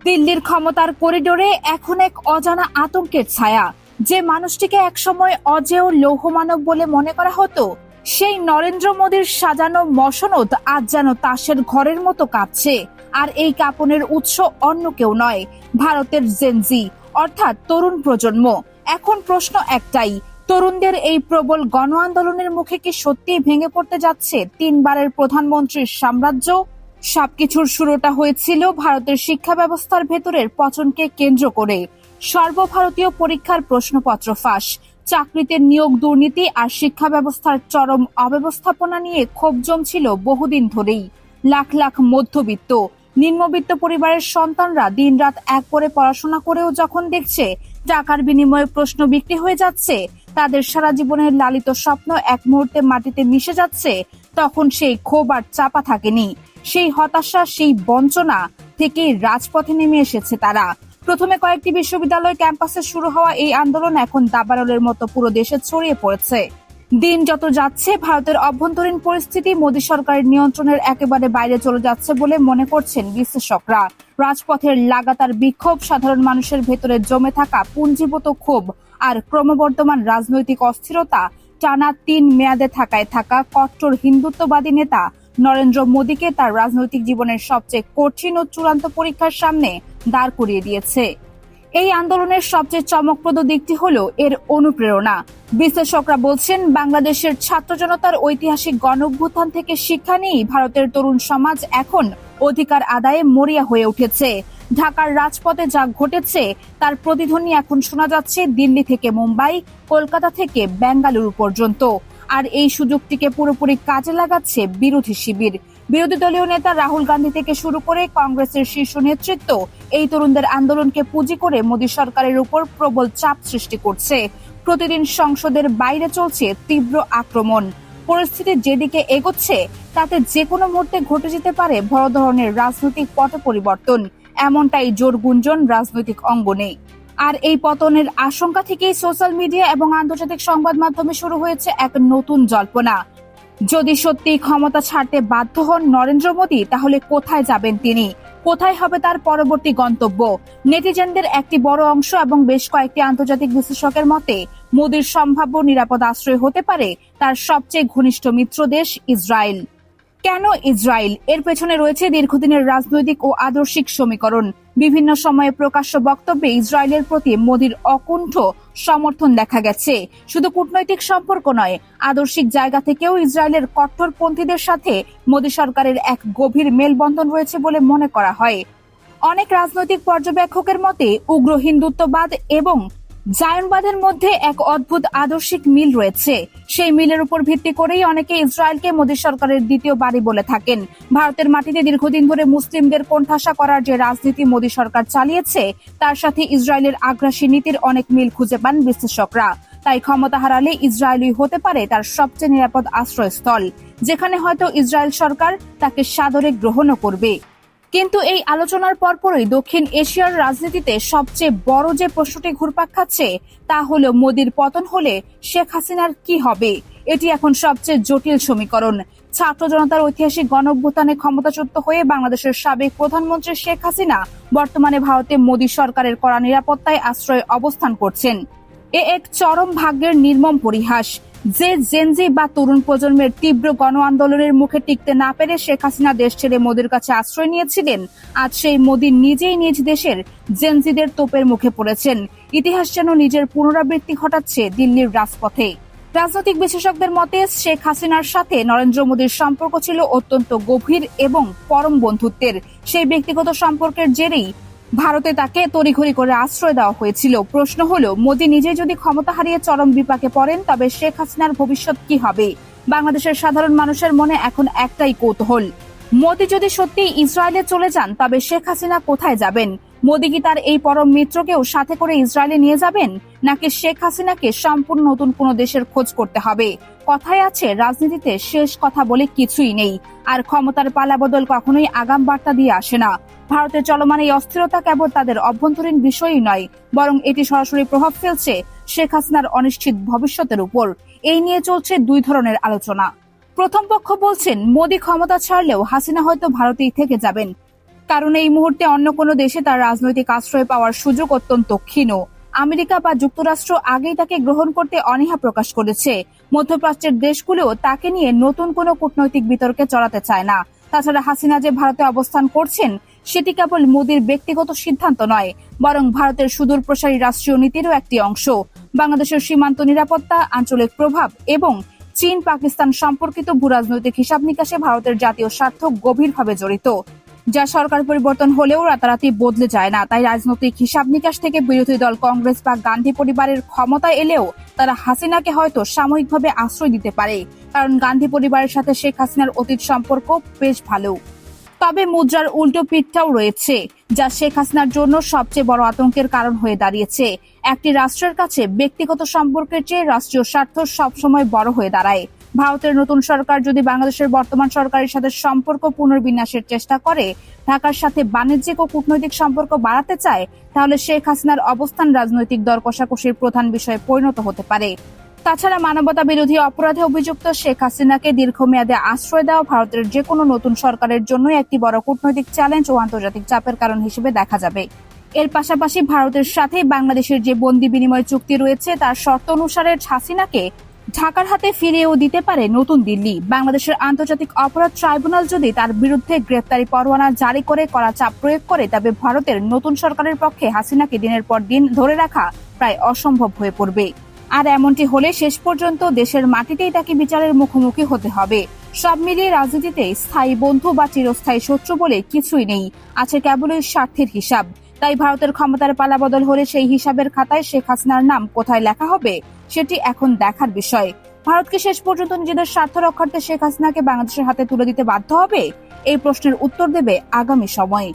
দিল্লির ক্ষমতার করিডোরে এখন এক অজানা আতঙ্কের ছায়া। যে মানুষটিকে একসময় অজেয় লৌহমানব বলে মনে করা হতো, সেই নরেন্দ্র মোদীর সাজানো মসনদ আজ যেন তাসের ঘরের মতো কাঁপছে। আর এই কাঁপনের উৎস অন্য কেউ নয়, ভারতের জেনজি অর্থাৎ তরুণ প্রজন্ম। এখন প্রশ্ন একটাই, তরুণদের এই প্রবল গণ আন্দোলনের মুখে কি সত্যিই ভেঙে পড়তে যাচ্ছে তিনবারের প্রধানমন্ত্রীর সাম্রাজ্য? সবকিছুর শুরুটা হয়েছিল ভারতের শিক্ষা ব্যবস্থার ভেতরের পচনকে কেন্দ্র করে। সর্বভারতীয় পরীক্ষার প্রশ্নপত্র ফাঁস, চাকরিতে নিয়োগ দুর্নীতি আর শিক্ষা ব্যবস্থার চরম অব্যবস্থাপনা নিয়ে ক্ষোভ জমছিল বহুদিন ধরেই। লাখ লাখ মধ্যবিত্ত নিম্নবিত্ত পরিবারের সন্তানরা দিনরাত এক করে পড়াশোনা করেও যখন দেখছে টাকার বিনিময়ে প্রশ্ন বিক্রি হয়ে যাচ্ছে, তাদের সারা জীবনের লালিত স্বপ্ন এক মুহূর্তে মাটিতে মিশে যাচ্ছে, তখন সেই ক্ষোভ আর চাপা থাকেনি। সেই হতাশা, সেই বঞ্চনা থেকে রাজপথে নেমে এসেছে তারা। প্রথমে কয়েকটি বিশ্ববিদ্যালয় ক্যাম্পাসে শুরু হওয়া এই আন্দোলন এখন দাবানলের মতো পুরো দেশে ছড়িয়ে পড়েছে। দিন যত যাচ্ছে ভারতের অভ্যন্তরীণ পরিস্থিতি মোদী সরকারের নিয়ন্ত্রণের একেবারে বাইরে চলে যাচ্ছে বলে মনে করছেন বিশ্লেষকরা। রাজপথের লাগাতার বিক্ষোভ, সাধারণ মানুষের ভেতরে জমে থাকা পুঞ্জীভূত ক্ষোভ আর ক্রমবর্ধমান রাজনৈতিক অস্থিরতা টানা ৩ মেয়াদে থাকা কট্টর হিন্দুত্ববাদী নেতা নরেন্দ্র মোদীকে তার রাজনৈতিক জীবনের সবচেয়ে কঠিন ও চূড়ান্ত পরীক্ষার সামনে দাঁড় করিয়ে দিয়েছে। এই আন্দোলনের সবচেয়ে চমকপ্রদ দিকটি হলো এর অনুপ্রেরণা। বিশ্লেষকরা বলছেন, বাংলাদেশের ছাত্র জনতার ঐতিহাসিক গণঅভ্যুত্থান থেকে শিক্ষা নিয়েই ভারতের তরুণ সমাজ এখন অধিকার আদায়ে মরিয়া হয়ে উঠেছে। ঢাকার রাজপথে যা ঘটেছে তার প্রতিধ্বনি এখন শোনা যাচ্ছে দিল্লি থেকে মুম্বাই, কলকাতা থেকে বেঙ্গালুরু পর্যন্ত। আর এই সুযোগটিকে পুরোপুরি কাজে লাগাচ্ছে বিরোধী শিবির। বিরোধী দলীয় নেতা রাহুল গান্ধী থেকে শুরু করে কংগ্রেসের শীর্ষ নেতৃত্ব এই তরুণদের আন্দোলনকে পুঁজি করে মোদী সরকারের উপর প্রবল চাপ সৃষ্টি করছে। প্রতিদিন সংসদের বাইরে চলছে তীব্র আক্রমণ। পরিস্থিতি যেদিকে এগোচ্ছে তাতে যে কোনো মুহূর্তে ঘটে যেতে পারে বড় ধরনের রাজনৈতিক পট পরিবর্তন, এমনটাই জোর গুঞ্জন রাজনৈতিক অঙ্গনে। আর এই পতনের আশঙ্কা থেকেই সোশ্যাল মিডিয়া এবং আন্তর্জাতিক সংবাদ মাধ্যমে শুরু হয়েছে এক নতুন জল্পনা। যদি সত্যি ক্ষমতা ছাড়তে বাধ্য হন নরেন্দ্র মোদী, তাহলে কোথায় যাবেন তিনি? কোথায় হবে তার পরবর্তী গন্তব্য? নেটিজেনদের একটি বড় অংশ এবং বেশ কয়েকটি আন্তর্জাতিক বিশ্লেষকের মতে মোদীর সম্ভাব্য নিরাপদ আশ্রয় হতে পারে তার সবচেয়ে ঘনিষ্ঠ মিত্র দেশ ইসরায়েল। কেন ইসরায়েল? এর পেছনে রয়েছে দীর্ঘদিনের রাজনৈতিক ও আদর্শিক সমীকরণ। বিভিন্ন সময়ে প্রকাশ্য বক্তব্যে ইসরায়েলের প্রতি মোদীর অকুণ্ঠ সমর্থন দেখা গেছে। শুধু কূটনৈতিক সম্পর্ক নয়, আদর্শিক জায়গা থেকেও ইসরায়েলের কট্টরপন্থীদের সাথে মোদী সরকারের এক গভীর মেলবন্ধন রয়েছে বলে মনে করা হয়। অনেক রাজনৈতিক পর্যবেক্ষকের মতে উগ্র হিন্দুত্ববাদ এবং জায়নবাদের মধ্যে এক অদ্ভুত আদর্শিক মিল রয়েছে। সেই মিলের উপর ভিত্তি করেই অনেকে ইসরায়েলকে মোদী সরকারের দ্বিতীয় বাড়ি বলে থাকেন। ভারতের মাটিতে দীর্ঘদিন ধরে মুসলিমদের কোণঠাসা করার যে রাজনীতি মোদী সরকার চালিয়েছে, তার সাথে ইসরায়েলের আগ্রাসী নীতির অনেক মিল খুঁজে পান বিশ্লেষকরা। তাই ক্ষমতা হারালে ইসরায়েলই হতে পারে তার সবচেয়ে নিরাপদ আশ্রয়স্থল, যেখানে হয়তো ইসরায়েল সরকার তাকে সাদরে গ্রহণও করবে। কিন্তু এই আলোচনার পরপরই দক্ষিণ এশিয়ার রাজনীতিতে সবচেয়ে বড় যে প্রশ্নটি ঘুরপাক খাচ্ছে তা হলো মোদীর পতন হলে শেখ হাসিনার কি হবে। এটি এখন সবচেয়ে জটিল সমীকরণ। ছাত্র জনতার ঐতিহাসিক গণঅভ্যুত্থানে ক্ষমতাচ্যুত হয়ে বাংলাদেশের সাবেক প্রধানমন্ত্রী শেখ হাসিনা বর্তমানে ভারতে মোদী সরকারের কড়া নিরাপত্তায় আশ্রয়ে অবস্থান করছেন। এ এক চরম ভাগ্যের নির্মম পরিহাস। যে জেনজি বা তরুণ প্রজন্মের তীব্র গণ আন্দোলনের মুখে টিকতে না পেরে শেখ হাসিনা দেশ ছেড়ে মোদীর কাছে আশ্রয় নিয়েছিলেন, আজ সেই মোদী নিজেই নিজ দেশের জেনজিদের তোপের মুখে পড়েছেন। ইতিহাস যেন নিজের পুনরাবৃত্তি ঘটাচ্ছে দিল্লির রাজপথে। রাজনৈতিক বিশেষজ্ঞদের মতে শেখ হাসিনার সাথে নরেন্দ্র মোদীর সম্পর্ক ছিল অত্যন্ত গভীর এবং পরম বন্ধুত্বের। সেই ব্যক্তিগত সম্পর্কের জেরেই ভারতে তাকে তড়িঘড়ি করে আশ্রয় দেওয়া হয়েছিল। প্রশ্ন হলো, মোদী নিজে যদি ক্ষমতা হারিয়ে চরম বিপাকে পড়েন তবে শেখ হাসিনার ভবিষ্যৎ কি হবে? বাংলাদেশের সাধারণ মানুষের মনে এখন একটাই কৌতূহল, মোদী যদি সত্যি ইসরায়েলে চলে যান তবে শেখ হাসিনা কোথায় যাবেন? মোদী কি তার এই পরম মিত্রকেও সাথে করে ইসরায়েলে নিয়ে যাবেন, নাকি শেখ হাসিনাকে সম্পূর্ণ নতুন কোনো দেশের খোঁজ করতে হবে? কথায় আছে, রাজনীতিতে শেষ কথা বলে কিছুই নেই, আর ক্ষমতার পালাবদল কখনোই আগাম বার্তা দিয়ে আসে না। ভারতের চলমান এই অস্থিরতা কেবল তাদের অভ্যন্তরীণ বিষয়ই নয়, বরং এটি সরাসরি প্রভাব ফেলছে শেখ হাসিনার অনিশ্চিত ভবিষ্যতের উপর। এই নিয়ে চলছে দুই ধরনের আলোচনা। প্রথম পক্ষ বলছেন, মোদী ক্ষমতা ছাড়লেও হাসিনা হয়তো ভারতেই থেকে যাবেন। কারণ এই মুহূর্তে অন্য কোনো দেশে তার রাজনৈতিক আশ্রয় পাওয়ার সুযোগ অত্যন্ত ক্ষীণ। আমেরিকা বা যুক্তরাষ্ট্র আগেই তাকে গ্রহণ করতে অনীহা প্রকাশ করেছে। মধ্যপ্রাচ্যের দেশগুলোও তাকে নিয়ে নতুন কোনো কূটনৈতিক বিতর্কে জড়াতে চায় না। তাছাড়া হাসিনা যে ভারতে অবস্থান করছেন সেটি কেবল মোদির ব্যক্তিগত সিদ্ধান্ত নয়, বরং ভারতের সুদূর প্রসারী রাষ্ট্রীয় নীতিরও একটি অংশ। বাংলাদেশের সীমান্ত নিরাপত্তা, আঞ্চলিক প্রভাব এবং চীন পাকিস্তান সম্পর্কিত ভূরাজনৈতিক হিসাব নিকাশে ভারতের জাতীয় স্বার্থ গভীরভাবে জড়িত, যা সরকার পরিবর্তন হলেও রাতারাতি বদলে যায় না। তাই রাজনৈতিক হিসাব নিকাশ থেকে বিরোধী দল কংগ্রেস বা গান্ধী পরিবারের ক্ষমতায় এলেও তারা হাসিনাকে হয়তো সাময়িকভাবে আশ্রয় দিতে পারে, কারণ গান্ধী পরিবারের সাথে শেখ হাসিনার অতীত সম্পর্ক বেশ ভালো। তবে মুদ্রার উল্টো পিঠটাও রয়েছে, যা শেখ হাসিনার জন্য সবচেয়ে বড় আতঙ্কের কারণ হয়ে দাঁড়িয়েছে। একটি রাষ্ট্রের কাছে ব্যক্তিগত সম্পর্কের চেয়ে রাষ্ট্রীয় স্বার্থ সবসময় বড় হয়ে দাঁড়ায়। ভারতের নতুন সরকার যদি বাংলাদেশের বর্তমান সরকারের সাথে সম্পর্ক পুনর্বিন্যাসের চেষ্টা করে, ঢাকার সাথে বাণিজ্যিক ও কূটনৈতিক সম্পর্ক বাড়াতে চায়, তাহলে শেখ হাসিনার অবস্থান রাজনৈতিক দর কষাকষির প্রধান বিষয়ে পরিণত হতে পারে। তাছাড়া মানবতা বিরোধী অপরাধে অভিযুক্ত শেখ হাসিনাকে দীর্ঘমেয়াদে আশ্রয় দেওয়া ভারতের যে কোনো নতুন সরকারের জন্যই একটি বড় কূটনৈতিক চ্যালেঞ্জ ও আন্তর্জাতিক চাপের কারণ হিসেবে দেখা যাবে। এর পাশাপাশি ভারতের সাথে বাংলাদেশের যে বন্দি বিনিময় চুক্তি রয়েছে তার শর্ত অনুসারে হাসিনাকে ঢাকার হাতে ফিরিয়েও দিতে পারে নতুন দিল্লি। বাংলাদেশের আন্তর্জাতিক অপরাধ ট্রাইব্যুনাল যদি তার বিরুদ্ধে গ্রেপ্তারি পরোয়ানা জারি করে কড়া চাপ প্রয়োগ করে, তবে ভারতের নতুন সরকারের পক্ষে হাসিনাকে দিনের পর দিন ধরে রাখা প্রায় অসম্ভব হয়ে পড়বে। আর এমনটি হলে শেষ পর্যন্ত দেশের মাটিতেই তাকে বিচারের মুখোমুখি হতে হবে। সব মিলিয়ে রাজনীতিতে স্থায়ী বন্ধু বা চিরস্থায়ী শত্রু বলে কিছুই নেই, আছে কেবলই স্বার্থের হিসাব। তাই ভারতের ক্ষমতার পালাবদল হলে সেই হিসাবের খাতায় শেখ হাসিনার নাম কোথায় লেখা হবে সেটি এখন দেখার বিষয়। ভারতকে শেষ পর্যন্ত নিজেদের স্বার্থ রক্ষার্থে শেখ হাসিনাকে বাংলাদেশের হাতে তুলে দিতে বাধ্য হবে? এই প্রশ্নের উত্তর দেবে আগামী সময়।